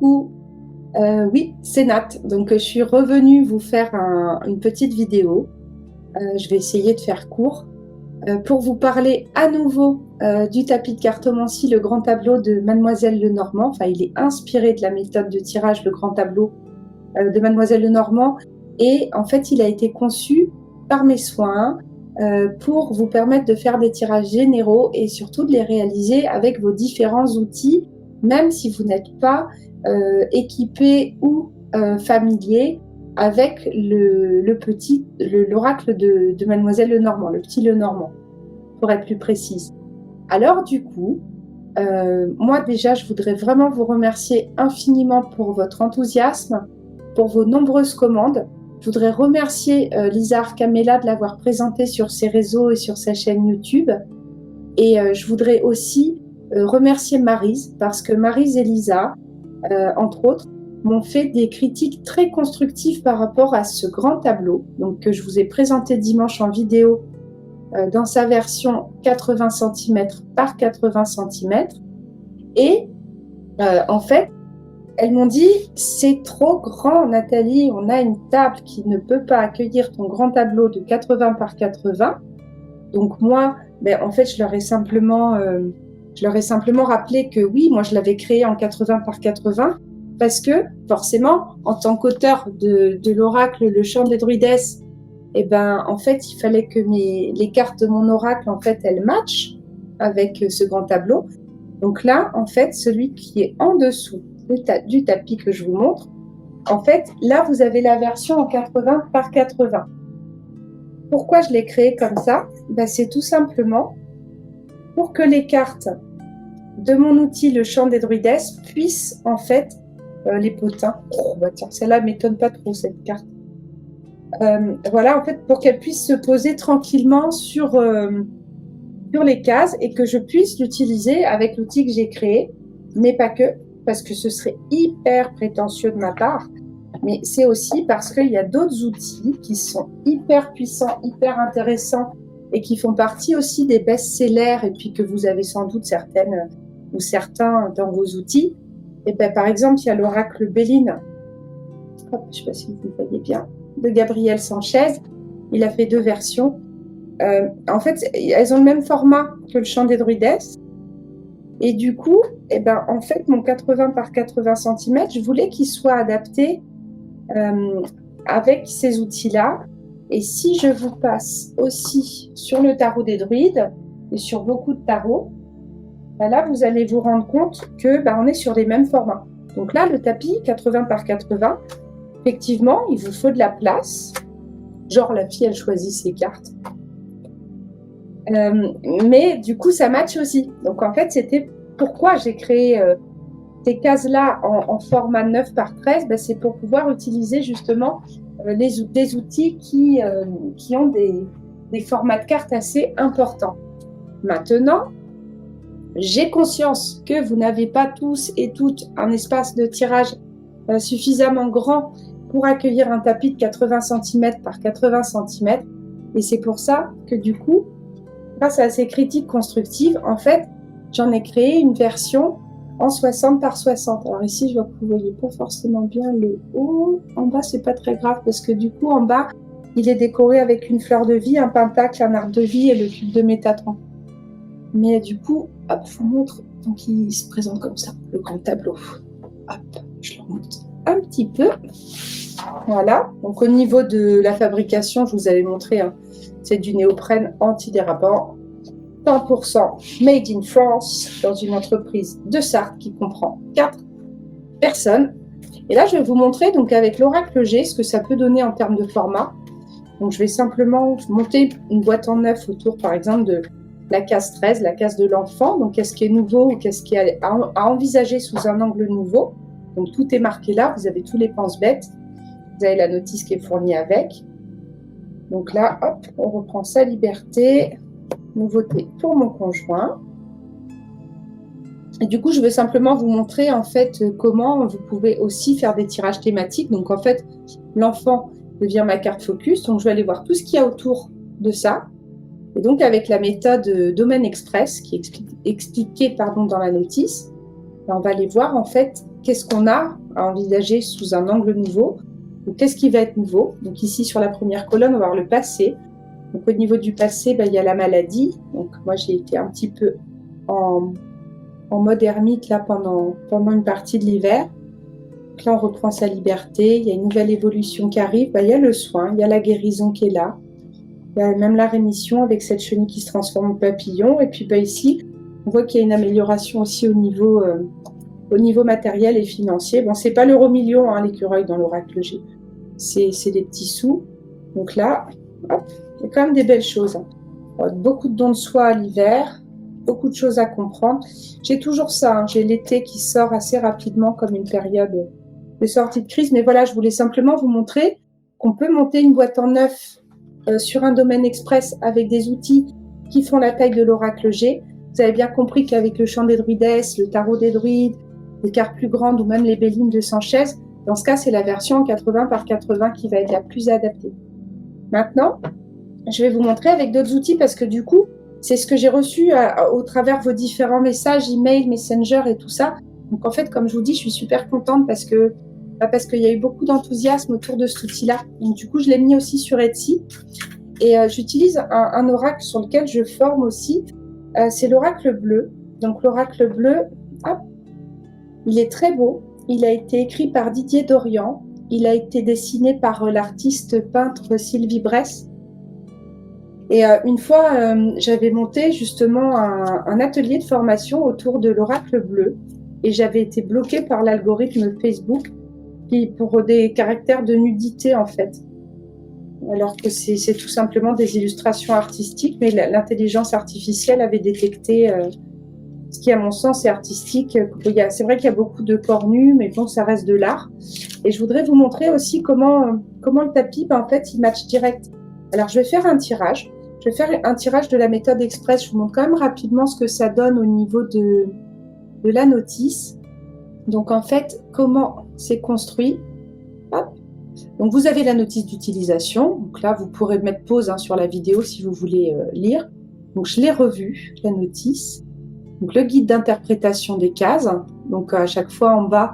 Coucou, oui, c'est Nat. Donc, je suis revenue vous faire une petite vidéo. Je vais essayer de faire court pour vous parler à nouveau du tapis de cartomancie, le grand tableau de Mademoiselle Lenormand. Enfin, il est inspiré de la méthode de tirage, le grand tableau de Mademoiselle Lenormand. Et en fait, il a été conçu par mes soins pour vous permettre de faire des tirages généraux et surtout de les réaliser avec vos différents outils, même si vous n'êtes pas équipé ou familier avec l'oracle de Mademoiselle Lenormand, le petit Lenormand, pour être plus précise. Alors du coup, moi déjà, je voudrais vraiment vous remercier infiniment pour votre enthousiasme, pour vos nombreuses commandes. Je voudrais remercier Lisa Arcamella de l'avoir présenté sur ses réseaux et sur sa chaîne YouTube. Et je voudrais aussi remercier Maryse, parce que Maryse et Lisa, entre autres, m'ont fait des critiques très constructives par rapport à ce grand tableau, donc que je vous ai présenté dimanche en vidéo dans sa version 80 cm par 80 cm. Et en fait, elles m'ont dit « C'est trop grand, Nathalie, on a une table qui ne peut pas accueillir ton grand tableau de 80 par 80. » Donc moi, en fait, je leur ai simplement rappelé que oui, moi je l'avais créé en 80 par 80 parce que forcément, en tant qu'auteur de l'oracle Le Chant des Druidesses, en fait, il fallait que les cartes de mon oracle, en fait, elles matchent avec ce grand tableau. Donc là, en fait, celui qui est en dessous du tapis que je vous montre, en fait, là, vous avez la version en 80 par 80. Pourquoi je l'ai créé comme ça? C'est tout simplement pour que les cartes de mon outil, le Chant des Druidesses, puissent, en fait, les potins, tiens, celle-là m'étonne pas trop, cette carte. Voilà, en fait, pour qu'elle puisse se poser tranquillement sur les cases et que je puisse l'utiliser avec l'outil que j'ai créé, mais pas que, parce que ce serait hyper prétentieux de ma part, mais c'est aussi parce qu'il y a d'autres outils qui sont hyper puissants, hyper intéressants et qui font partie aussi des best-sellers et puis que vous avez sans doute certaines ou certains dans vos outils. Et par exemple, il y a l'oracle Béline, je ne sais pas si vous voyez bien, de Gabriel Sanchez. Il a fait 2 versions. En fait, elles ont le même format que le Chant des Druidesses. Et du coup, en fait, mon 80 par 80 cm, je voulais qu'il soit adapté avec ces outils-là. Et si je vous passe aussi sur le tarot des druides et sur beaucoup de tarots, là, vous allez vous rendre compte que on est sur les mêmes formats. Donc là, le tapis 80 par 80, effectivement, il vous faut de la place. Genre, la fille, elle choisit ses cartes. Mais du coup, ça match aussi. Donc, en fait, c'était pourquoi j'ai créé ces cases-là en format 9 par 13. C'est pour pouvoir utiliser justement des outils qui ont des formats de cartes assez importants. Maintenant, j'ai conscience que vous n'avez pas tous et toutes un espace de tirage suffisamment grand pour accueillir un tapis de 80 cm par 80 cm. Et c'est pour ça que du coup, grâce à ces critiques constructives, en fait, j'en ai créé une version en 60 par 60. Alors ici, je vois que vous ne voyez pas forcément bien le haut. En bas, c'est pas très grave parce que du coup, en bas, il est décoré avec une fleur de vie, un pentacle, un arbre de vie et le cube de Métatron. Mais du coup, hop, je vous montre. Donc, il se présente comme ça, le grand tableau. Hop, je le montre un petit peu. Voilà. Donc, au niveau de la fabrication, je vous avais montré, c'est du néoprène antidérapant, 100% made in France, dans une entreprise de Sarthe qui comprend 4 personnes. Et là, je vais vous montrer, donc, avec l'oracle G, ce que ça peut donner en termes de format. Donc, je vais simplement monter une boîte en 9 autour, par exemple, de la case 13, la case de l'enfant. Donc, qu'est-ce qui est nouveau ou qu'est-ce qui est à envisager sous un angle nouveau. Donc, tout est marqué là. Vous avez tous les pense-bêtes. Vous avez la notice qui est fournie avec. Donc là, hop, on reprend sa liberté. Nouveauté pour mon conjoint. Et du coup, je veux simplement vous montrer en fait comment vous pouvez aussi faire des tirages thématiques. Donc, en fait, l'enfant devient ma carte focus. Donc, je vais aller voir tout ce qu'il y a autour de ça. Et donc, avec la méthode Domaine Express, qui est expliquée dans la notice, on va aller voir en fait qu'est-ce qu'on a à envisager sous un angle nouveau. Donc, qu'est-ce qui va être nouveau? Donc ici, sur la première colonne, on va voir le passé. Donc au niveau du passé, il y a la maladie. Donc moi, j'ai été un petit peu en mode ermite là pendant une partie de l'hiver. Donc là, on reprend sa liberté. Il y a une nouvelle évolution qui arrive. Il y a le soin, il y a la guérison qui est là. Il y a même la rémission avec cette chenille qui se transforme en papillon. Et puis ici, on voit qu'il y a une amélioration aussi au niveau matériel et financier. Bon, c'est pas l'euro-million, hein, l'écureuil dans l'oracle G. C'est des petits sous. Donc là, hop, il y a quand même des belles choses. Hein. Beaucoup de dons de soi à l'hiver, beaucoup de choses à comprendre. J'ai toujours ça, hein. J'ai l'été qui sort assez rapidement comme une période de sortie de crise. Mais voilà, je voulais simplement vous montrer qu'on peut monter une boîte en neuf sur un domaine express avec des outils qui font la taille de l'oracle G. Vous avez bien compris qu'avec le chant des druidesses, le tarot des druides, les cartes plus grandes ou même les bélines de Sanchez, dans ce cas, c'est la version 80 par 80 qui va être la plus adaptée. Maintenant, je vais vous montrer avec d'autres outils parce que du coup, c'est ce que j'ai reçu au travers vos différents messages, email, messenger et tout ça. Donc en fait, comme je vous dis, je suis super contente parce qu'il y a eu beaucoup d'enthousiasme autour de cet outil-là. Donc du coup, je l'ai mis aussi sur Etsy. Et j'utilise un oracle sur lequel je forme aussi. C'est l'oracle bleu. Donc l'oracle bleu, hop, il est très beau. Il a été écrit par Didier Dorian. Il a été dessiné par l'artiste peintre Sylvie Bress. Et une fois, j'avais monté justement un atelier de formation autour de l'oracle bleu. Et j'avais été bloquée par l'algorithme Facebook pour des caractères de nudité, en fait. Alors que c'est tout simplement des illustrations artistiques, mais l'intelligence artificielle avait détecté ce qui, à mon sens, est artistique. C'est vrai qu'il y a beaucoup de corps nus, mais bon, ça reste de l'art. Et je voudrais vous montrer aussi comment le tapis, en fait, il match direct. Alors, je vais faire un tirage. Je vais faire un tirage de la méthode express. Je vous montre quand même rapidement ce que ça donne au niveau de la notice. Donc, en fait, comment c'est construit. Hop. Donc, vous avez la notice d'utilisation. Donc là, vous pourrez mettre pause sur la vidéo si vous voulez lire. Donc, je l'ai revue, la notice. Donc, le guide d'interprétation des cases. Donc, à chaque fois, en bas,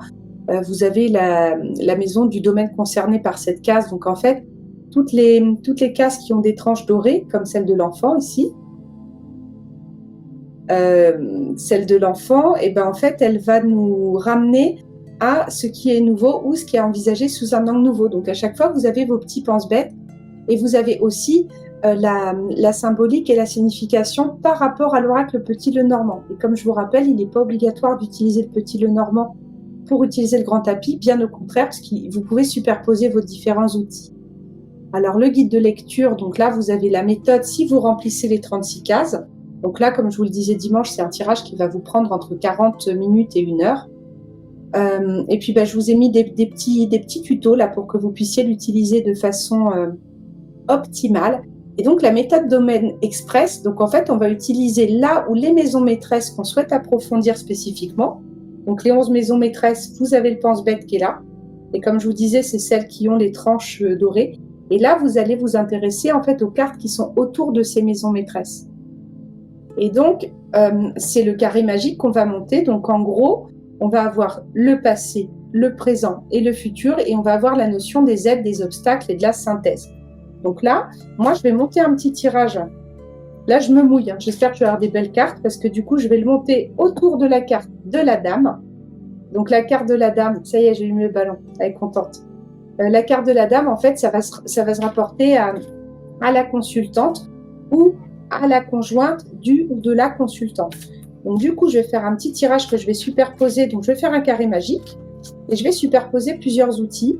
vous avez la maison du domaine concerné par cette case. Donc, en fait, toutes les cases qui ont des tranches dorées, comme celle de l'enfant ici, celle de l'enfant, et ben en fait, elle va nous ramener à ce qui est nouveau ou ce qui est envisagé sous un angle nouveau. Donc, à chaque fois, vous avez vos petits pense-bêtes et vous avez aussi la symbolique et la signification par rapport à l'oracle Petit Lenormand. Et comme je vous rappelle, il n'est pas obligatoire d'utiliser le Petit Lenormand pour utiliser le grand tapis, bien au contraire, parce que vous pouvez superposer vos différents outils. Alors, le guide de lecture, donc là, vous avez la méthode si vous remplissez les 36 cases. Donc là, comme je vous le disais dimanche, c'est un tirage qui va vous prendre entre 40 minutes et 1 heure. Et puis, je vous ai mis des petits tutos là pour que vous puissiez l'utiliser de façon optimale. Et donc, la méthode domaine express, donc en fait, on va utiliser là où les maisons maîtresses qu'on souhaite approfondir spécifiquement. Donc, les 11 maisons maîtresses, vous avez le pense-bête qui est là. Et comme je vous disais, c'est celles qui ont les tranches dorées. Et là, vous allez vous intéresser en fait aux cartes qui sont autour de ces maisons maîtresses. Et donc, c'est le carré magique qu'on va monter. Donc, en gros, on va avoir le passé, le présent et le futur. Et on va avoir la notion des aides, des obstacles et de la synthèse. Donc là, moi, je vais monter un petit tirage. Là, je me mouille. J'espère que je vais avoir des belles cartes parce que du coup, je vais le monter autour de la carte de la dame. Donc, la carte de la dame, ça y est, j'ai eu le ballon. Elle est contente. La carte de la dame, en fait, ça va se rapporter à la consultante ou à la conjointe du ou de la consultante. Donc, du coup, je vais faire un petit tirage que je vais superposer. Donc, je vais faire un carré magique et je vais superposer plusieurs outils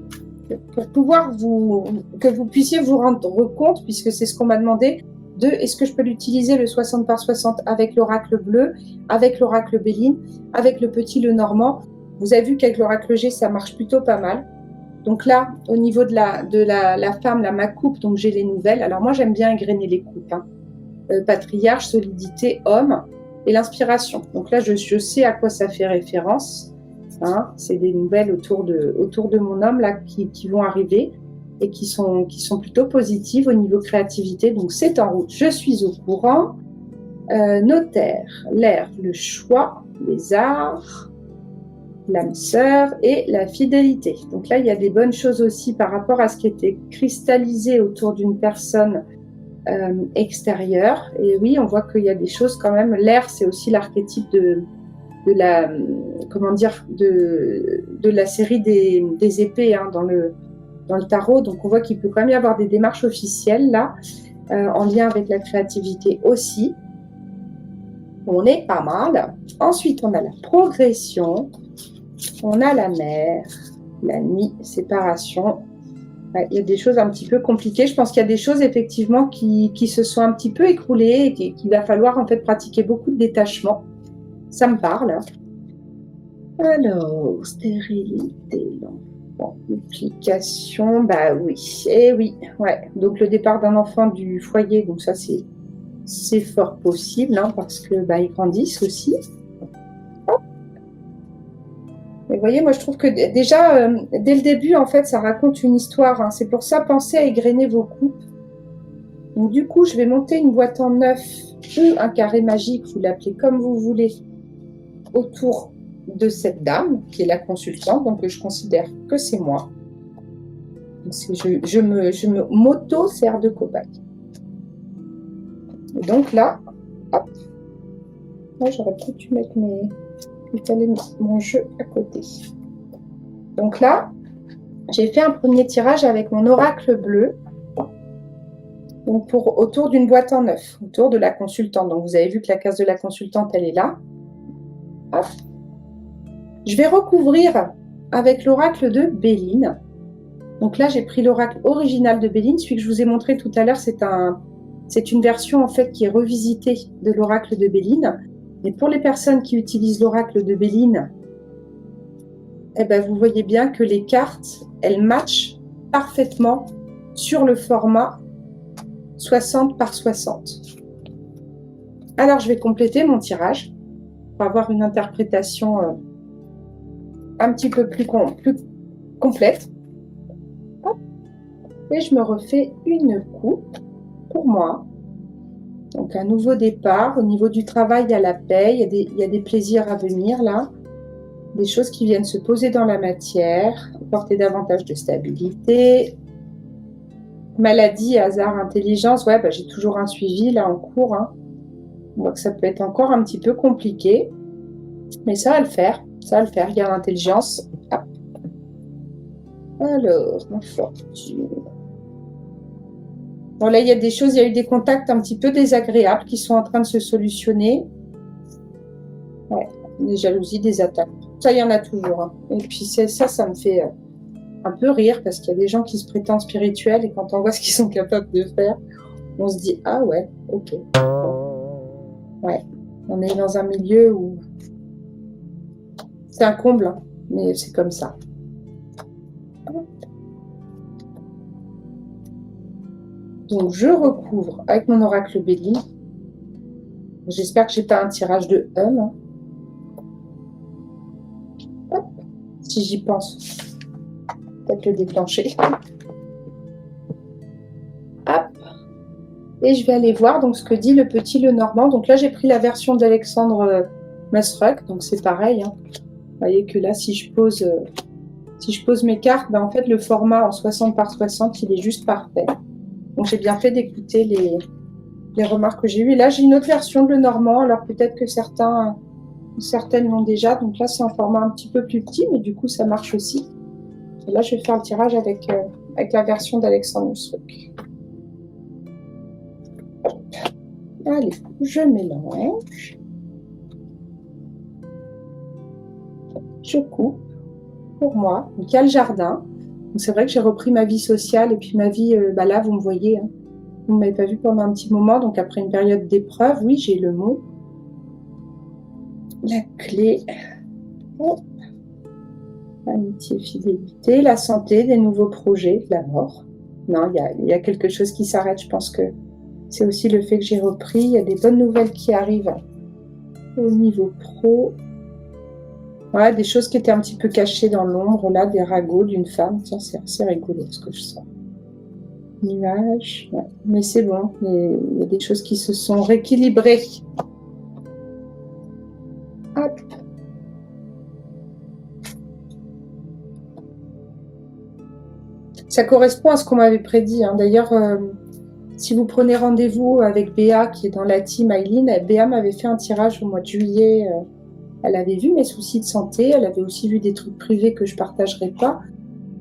pour pouvoir que vous puissiez vous rendre compte, puisque c'est ce qu'on m'a demandé, de est-ce que je peux l'utiliser le 60 par 60 avec l'oracle bleu, avec l'oracle Béline, avec le Petit Lenormand. Vous avez vu qu'avec l'oracle G, ça marche plutôt pas mal. Donc là, au niveau de la femme, ma coupe, donc j'ai les nouvelles. Alors moi, j'aime bien égrener les coupes. Patriarche, solidité, homme et l'inspiration. Donc là, je sais à quoi ça fait référence. C'est des nouvelles autour de mon homme là qui vont arriver et qui sont plutôt positives au niveau créativité. Donc c'est en route. Je suis au courant. Notaire, l'air, le choix, les arts. l'âme sœur et la fidélité. Donc là, il y a des bonnes choses aussi par rapport à ce qui était cristallisé autour d'une personne extérieure. Et oui, on voit qu'il y a des choses quand même. L'air, c'est aussi l'archétype de la, comment dire, de la série des épées hein, dans le tarot. Donc on voit qu'il peut quand même y avoir des démarches officielles là, en lien avec la créativité aussi. On est pas mal. Ensuite, on a la progression. On a la mer, la nuit, séparation. Ouais, il y a des choses un petit peu compliquées. Je pense qu'il y a des choses effectivement qui se sont un petit peu écroulées et qu'il va falloir en fait pratiquer beaucoup de détachement. Ça me parle. Alors, stérilité, l'enfant, duplication, bah oui, et oui, ouais. Donc le départ d'un enfant du foyer, donc ça c'est fort possible hein, parce que bah ils grandissent aussi. Et vous voyez, moi je trouve que déjà dès le début en fait ça raconte une histoire. Hein. C'est pour ça pensez à égrener vos coupes. Donc du coup je vais monter une boîte en 9 ou un carré magique, vous l'appelez comme vous voulez, autour de cette dame qui est la consultante, donc je considère que c'est moi. Je me m'auto-sers de cobaye. Et donc là, hop, moi j'aurais peut-être dû mettre mon jeu à côté. Donc là, j'ai fait un premier tirage avec mon oracle bleu, donc autour d'une boîte en 9, autour de la consultante. Donc vous avez vu que la case de la consultante, elle est là. Hop. Je vais recouvrir avec l'oracle de Béline. Donc là, j'ai pris l'oracle original de Béline, celui que je vous ai montré tout à l'heure, c'est une version en fait qui est revisitée de l'oracle de Béline. Mais pour les personnes qui utilisent l'oracle de Béline, eh ben, vous voyez bien que les cartes, elles matchent parfaitement sur le format 60 par 60. Alors, je vais compléter mon tirage pour avoir une interprétation un petit peu plus complète. Et je me refais une coupe pour moi. Donc, un nouveau départ. Au niveau du travail, il y a la paix, il y a des plaisirs à venir là. Des choses qui viennent se poser dans la matière, apporter davantage de stabilité. Maladie, hasard, intelligence, ouais, bah, j'ai toujours un suivi là en cours. Hein. On voit que ça peut être encore un petit peu compliqué, mais ça va le faire. Ça va le faire. Il y a l'intelligence. Ah. Alors, ma fortune. Bon, là, il y a des choses, il y a eu des contacts un petit peu désagréables qui sont en train de se solutionner. Ouais, des jalousies, des attaques. Ça, il y en a toujours. Hein. Et puis, ça me fait un peu rire parce qu'il y a des gens qui se prétendent spirituels et quand on voit ce qu'ils sont capables de faire, on se dit, ah ouais, ok. Ouais, on est dans un milieu où c'est un comble, hein, mais c'est comme ça. Donc, je recouvre avec mon oracle Béline. J'espère que j'ai pas un tirage de Hein. Hop. Si j'y pense, peut-être le déclencher. Hop. Et je vais aller voir donc ce que dit le petit Lenormand. Donc là, j'ai pris la version d'Alexandre Masruck. Donc c'est pareil. Hein. Vous voyez que là, si je pose mes cartes, ben, en fait, le format en 60 par 60, il est juste parfait. Donc j'ai bien fait d'écouter les remarques que j'ai eues. Et là, j'ai une autre version de Lenormand. Alors peut-être que certaines l'ont déjà. Donc là, c'est un format un petit peu plus petit, mais du coup, ça marche aussi. Et là, je vais faire le tirage avec la version d'Alexandre Masruck. Allez, je mélange. Je coupe pour moi. Donc, il y a le jardin. C'est vrai que j'ai repris ma vie sociale et puis ma vie, là, vous me voyez. Hein. Vous ne m'avez pas vu pendant un petit moment. Donc, après une période d'épreuve, oui, j'ai le mot. La clé. Oh. Amitié, fidélité, la santé, des nouveaux projets, la mort. Non, il y a quelque chose qui s'arrête. Je pense que c'est aussi le fait que j'ai repris. Il y a des bonnes nouvelles qui arrivent au niveau pro. Ouais, des choses qui étaient un petit peu cachées dans l'ombre, là, des ragots d'une femme. Tiens, c'est assez rigolo ce que je sens. Nuages, ouais. Mais c'est bon, il y a des choses qui se sont rééquilibrées. Hop. Ça correspond à ce qu'on m'avait prédit, hein. D'ailleurs, si vous prenez rendez-vous avec Béa, qui est dans la team Aileen, Béa m'avait fait un tirage au mois de juillet. Elle avait vu mes soucis de santé, elle avait aussi vu des trucs privés que je ne partagerai pas.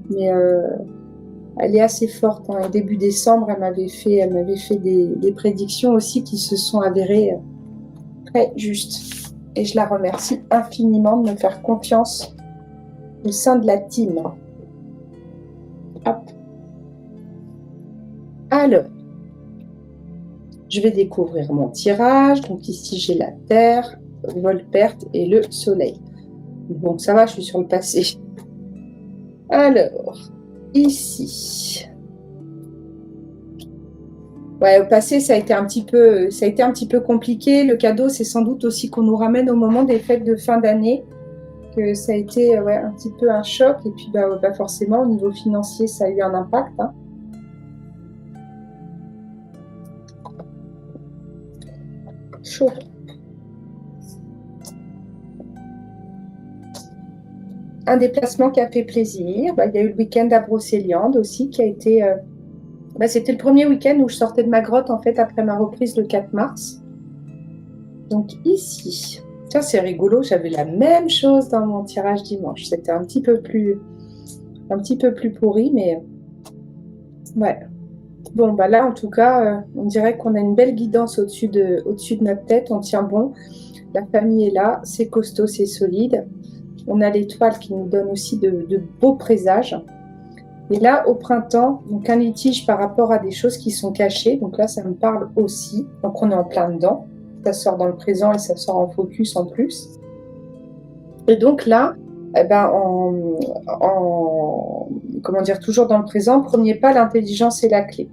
Mais elle est assez forte, hein. Début décembre, elle m'avait fait des prédictions aussi qui se sont avérées très justes. Et je la remercie infiniment de me faire confiance au sein de la team. Hop. Alors, je vais découvrir mon tirage. Donc ici, j'ai la Terre, Volperte et le Soleil. Bon, ça va, je suis sur le passé. Alors, ici. Ouais, au passé, ça a été un petit peu compliqué. Le cadeau, c'est sans doute aussi qu'on nous ramène au moment des fêtes de fin d'année, que ça a été un petit peu un choc. Et puis, forcément, au niveau financier, ça a eu un impact, hein. Chaud. Un déplacement qui a fait plaisir. Il y a eu le week-end à Brocéliande aussi, qui a été... c'était le premier week-end où je sortais de ma grotte, en fait, après ma reprise le 4 mars. Donc ici, ça c'est rigolo, j'avais la même chose dans mon tirage dimanche. C'était un petit peu plus pourri, mais ouais. Bon, là, en tout cas, on dirait qu'on a une belle guidance au-dessus de notre tête. On tient bon. La famille est là, c'est costaud, c'est solide. On a l'étoile qui nous donne aussi de beaux présages. Et là, au printemps, donc un litige par rapport à des choses qui sont cachées. Donc là, ça me parle aussi. Donc on est en plein dedans. Ça sort dans le présent et ça sort en focus en plus. Et donc là, toujours dans le présent, premier pas, l'intelligence est la clé.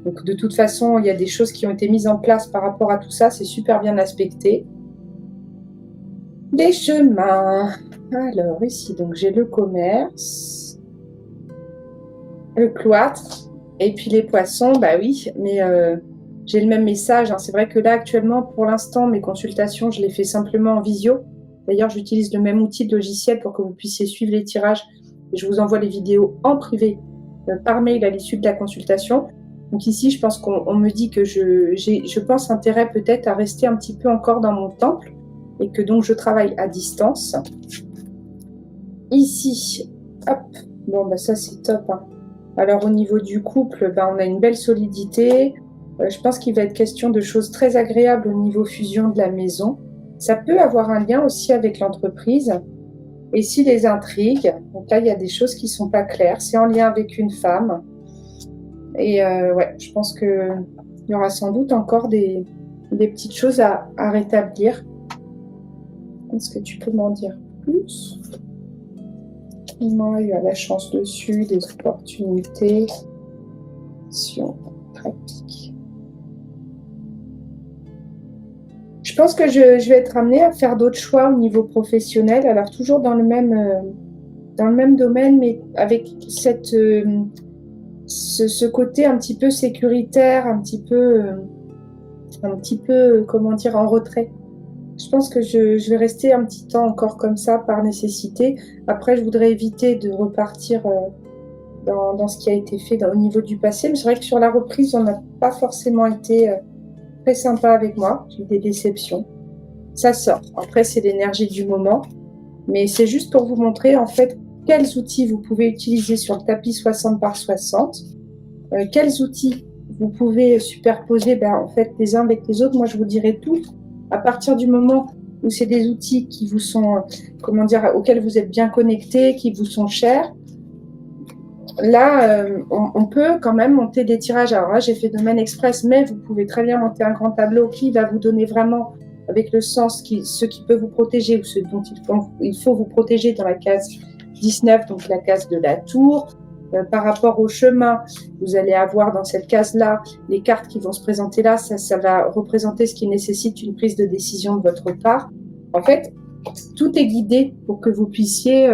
Donc de toute façon, il y a des choses qui ont été mises en place par rapport à tout ça, c'est super bien aspecté. Les chemins. Alors ici, donc j'ai le commerce, le cloître, et puis les poissons, oui, mais j'ai le même message, hein. C'est vrai que là, actuellement, pour l'instant, mes consultations, je les fais simplement en visio. D'ailleurs, j'utilise le même outil de logiciel pour que vous puissiez suivre les tirages. Et je vous envoie les vidéos en privé par mail à l'issue de la consultation. Donc ici, je pense qu'on me dit que je pense intérêt peut-être à rester un petit peu encore dans mon temple et que donc je travaille à distance. Ici, hop, bon, ça c'est top, hein. Alors au niveau du couple, on a une belle solidité. Je pense qu'il va être question de choses très agréables au niveau fusion de la maison. Ça peut avoir un lien aussi avec l'entreprise. Et si les intrigues, donc là il y a des choses qui ne sont pas claires, c'est en lien avec une femme. Et je pense qu'il y aura sans doute encore des petites choses à rétablir. Est-ce que tu peux m'en dire plus? Il y a la chance dessus, des opportunités. Pratique. Je pense que je vais être amenée à faire d'autres choix au niveau professionnel, alors toujours dans le même domaine, mais avec ce côté un petit peu sécuritaire, un petit peu, comment dire, en retrait. Je pense que je vais rester un petit temps encore comme ça par nécessité. Après, je voudrais éviter de repartir dans ce qui a été fait au niveau du passé. Mais c'est vrai que sur la reprise, on n'a pas forcément été très sympa avec moi. J'ai eu des déceptions. Ça sort. Après, c'est l'énergie du moment. Mais c'est juste pour vous montrer, en fait, quels outils vous pouvez utiliser sur le tapis 60 par 60. Quels outils vous pouvez superposer en fait, les uns avec les autres. Moi, je vous dirai tout. À partir du moment où c'est des outils qui vous sont, auxquels vous êtes bien connectés, qui vous sont chers, là, on peut quand même monter des tirages. Alors là, j'ai fait Domaine Express, mais vous pouvez très bien monter un grand tableau qui va vous donner vraiment, avec le sens, ce qui peut vous protéger ou ce dont il faut vous protéger dans la case 19, donc la case de la tour. Par rapport au chemin, vous allez avoir dans cette case-là les cartes qui vont se présenter là. Ça va représenter ce qui nécessite une prise de décision de votre part. En fait, tout est guidé pour que vous puissiez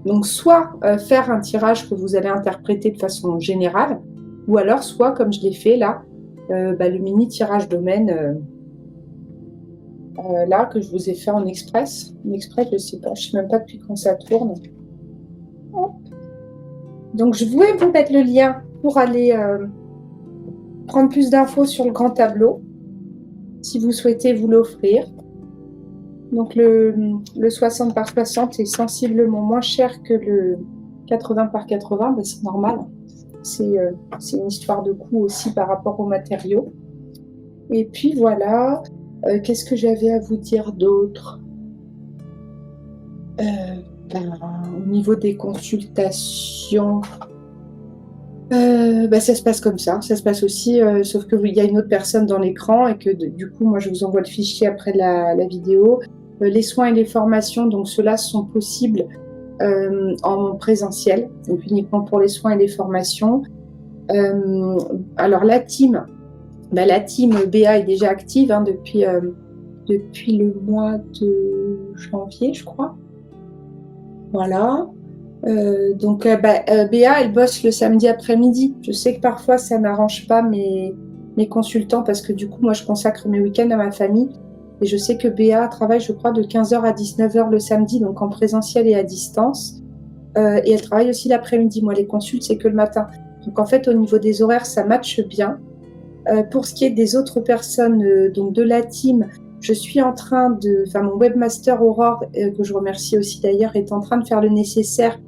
donc soit faire un tirage que vous allez interpréter de façon générale, ou alors soit, comme je l'ai fait là, le mini tirage domaine là que je vous ai fait en express. En express, je sais même pas depuis quand ça tourne. Hop. Donc, je voulais vous mettre le lien pour aller prendre plus d'infos sur le grand tableau, si vous souhaitez vous l'offrir. Donc, le 60 par 60 est sensiblement moins cher que le 80 par 80, ben, c'est normal. C'est une histoire de coût aussi par rapport aux matériaux. Et puis voilà, qu'est-ce que j'avais à vous dire d'autre? Au niveau des consultations, ça se passe comme ça. Ça se passe aussi, sauf qu'il y a une autre personne dans l'écran et que du coup, moi, je vous envoie le fichier après la vidéo. Les soins et les formations, donc ceux-là sont possibles en présentiel, donc uniquement pour les soins et les formations. Alors la team BA est déjà active depuis le mois de janvier, je crois. Voilà. BA, elle bosse le samedi après-midi. Je sais que parfois ça n'arrange pas mes consultants parce que du coup, moi, je consacre mes week-ends à ma famille. Et je sais que BA travaille, je crois, de 15h à 19h le samedi, donc en présentiel et à distance. Et elle travaille aussi l'après-midi. Moi, les consultes, c'est que le matin. Donc en fait, au niveau des horaires, ça matche bien. Pour ce qui est des autres personnes, donc de la team, je suis en train mon webmaster Aurore, que je remercie aussi d'ailleurs, est en train de faire le nécessaire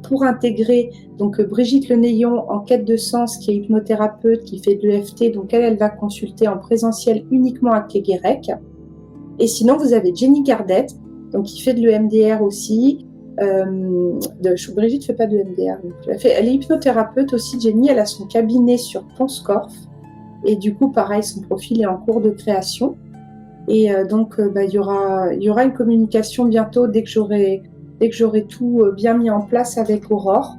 pour intégrer donc Brigitte Lenéillon en quête de sens, qui est hypnothérapeute, qui fait de l'EFT. Donc elle va consulter en présentiel uniquement à Kéguérec. Et sinon, vous avez Jenny Gardette, donc qui fait de l'EMDR aussi. Brigitte ne fait pas de EMDR. Elle est hypnothérapeute aussi, Jenny. Elle a son cabinet sur Pont-Scorff. Et du coup, pareil, son profil est en cours de création. Et il y aura une communication bientôt dès que j'aurai tout bien mis en place avec Aurore.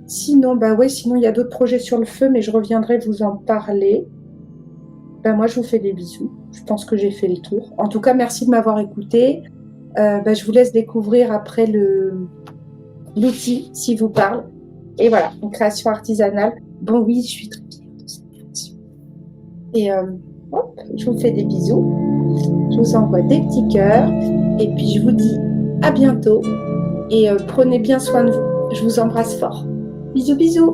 Sinon, il y a d'autres projets sur le feu, mais je reviendrai vous en parler. Moi, je vous fais des bisous. Je pense que j'ai fait le tour. En tout cas, merci de m'avoir écouté. Je vous laisse découvrir après l'outil, s'il vous parle. Et voilà, une création artisanale. Bon, oui, je suis très fière de cette création. Et je vous fais des bisous. Je vous envoie des petits cœurs. Et puis, je vous dis à bientôt. Et prenez bien soin de vous. Je vous embrasse fort. Bisous, bisous.